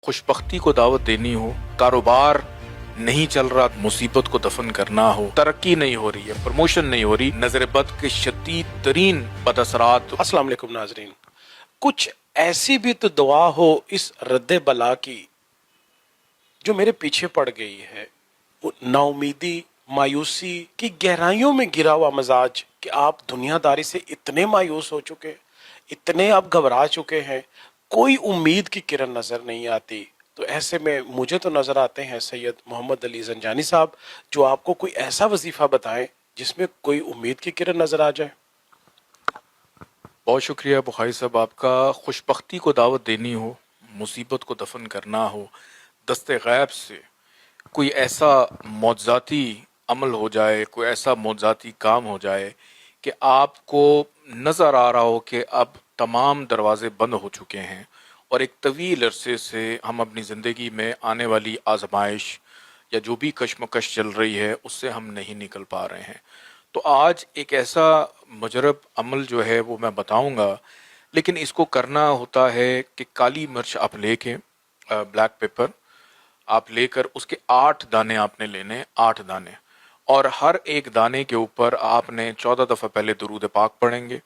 खुशबख्ती को दावत देनी हो, कारोबार नहीं चल रहा, मुसीबत को दफन करना हो, तरक्की नहीं हो रही है, प्रमोशन नहीं हो रही, नजर बद के शदीद तरीन बदअसरात। अस्सलाम वालेकुम नाजरीन, कुछ ऐसी भी तो दुआ हो इस रद्द बला की जो मेरे पीछे पड़ गई है। वो नाउमीदी, मायूसी की गहराइयों में गिरा हुआ मजाज कि आप दुनियादारी से इतने मायूस हो चुके, इतने आप घबरा चुके हैं, कोई उम्मीद की किरण नजर नहीं आती। तो ऐसे में मुझे तो नजर आते हैं सैयद मोहम्मद अली जंजानी साहब, जो आपको कोई ऐसा वजीफा बताएं जिसमें कोई उम्मीद की किरण नजर आ जाए। बहुत शुक्रिया बुखारी साहब आपका। खुशबख्ती को दावत देनी हो, मुसीबत को दफन करना हो, दस्ते गैब से कोई ऐसा मौजज़ाती अमल हो जाए, कोई ऐसा मौजज़ाती काम हो जाए कि आपको नज़र आ रहा हो कि अब तमाम दरवाजे बंद हो चुके हैं और एक तवील अरसे से हम अपनी ज़िंदगी में आने वाली आजमाइश या जो भी कशमकश चल रही है उससे हम नहीं निकल पा रहे हैं। तो आज एक ऐसा मुजरब अमल जो है वो मैं बताऊंगा, लेकिन इसको करना होता है कि काली मिर्च आप लेके, ब्लैक पेपर आप लेकर उसके 8 दाने आपने लेने, 8 दाने, और हर एक दाने के ऊपर आपने 14 दफ़ा पहले दुरूद पाक पढ़ेंगे।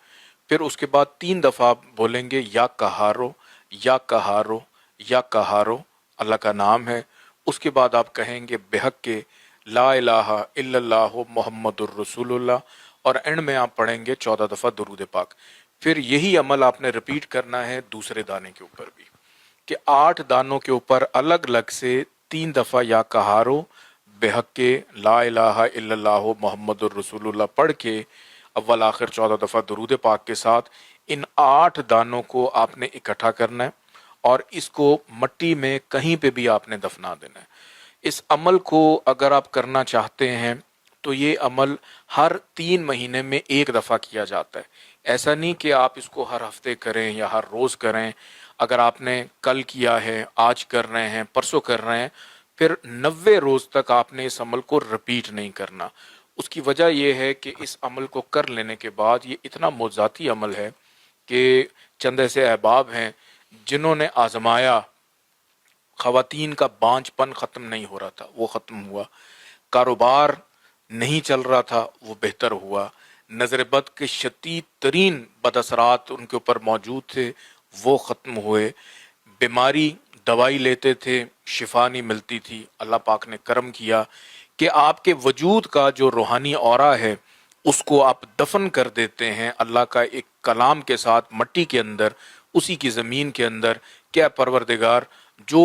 फिर उसके बाद 3 दफ़ा आप बोलेंगे या कहारो, या कहारो, या कहारो, अल्लाह का नाम है। उसके बाद आप कहेंगे बेहक के ला इलाहा इल्लल्लाहु मुहम्मदुर रसूलुल्लाह, और एंड में आप पढ़ेंगे 14 दफ़ा दुरूद पाक। फिर यही अमल आपने रिपीट करना है दूसरे दाने के ऊपर भी, कि 8 दानों के ऊपर अलग अलग से 3 दफ़ा या कहारो, बेहक्के, ला इलाहा इल्लल्लाहु मुहम्मदुर रसूलुल्लाह पढ़ के अव्वल आखिर 14 दफ़ा दुरूद पाक के साथ इन 8 दानों को आपने इकट्ठा करना है और इसको मट्टी में कहीं पे भी आपने दफना देना है। इस अमल को अगर आप करना चाहते हैं तो ये अमल हर 3 महीने में एक दफ़ा किया जाता है। ऐसा नहीं कि आप इसको हर हफ्ते करें या हर रोज़ करें। अगर आपने कल किया है, आज कर रहे हैं, परसों कर रहे हैं, फिर 90 रोज़ तक आपने इस अमल को रिपीट नहीं करना। उसकी वजह यह है कि इस अमल को कर लेने के बाद ये इतना मोज़ाती अमल है कि चंद ऐसे अहबाब हैं जिन्होंने आजमाया, ख़वातीन का बांझपन ख़त्म नहीं हो रहा था, वो ख़त्म हुआ। कारोबार नहीं चल रहा था, वो बेहतर हुआ। नज़र बद के शदीद तरीन बदअसरात उनके ऊपर मौजूद थे, वो ख़त्म हुए। बीमारी, दवाई लेते थे, शिफा नहीं मिलती थी। अल्लाह पाक ने करम किया कि आपके वजूद का जो रूहानी औरा है उसको आप दफन कर देते हैं अल्लाह का एक कलाम के साथ मट्टी के अंदर, उसी की ज़मीन के अंदर। क्या परवरदिगार जो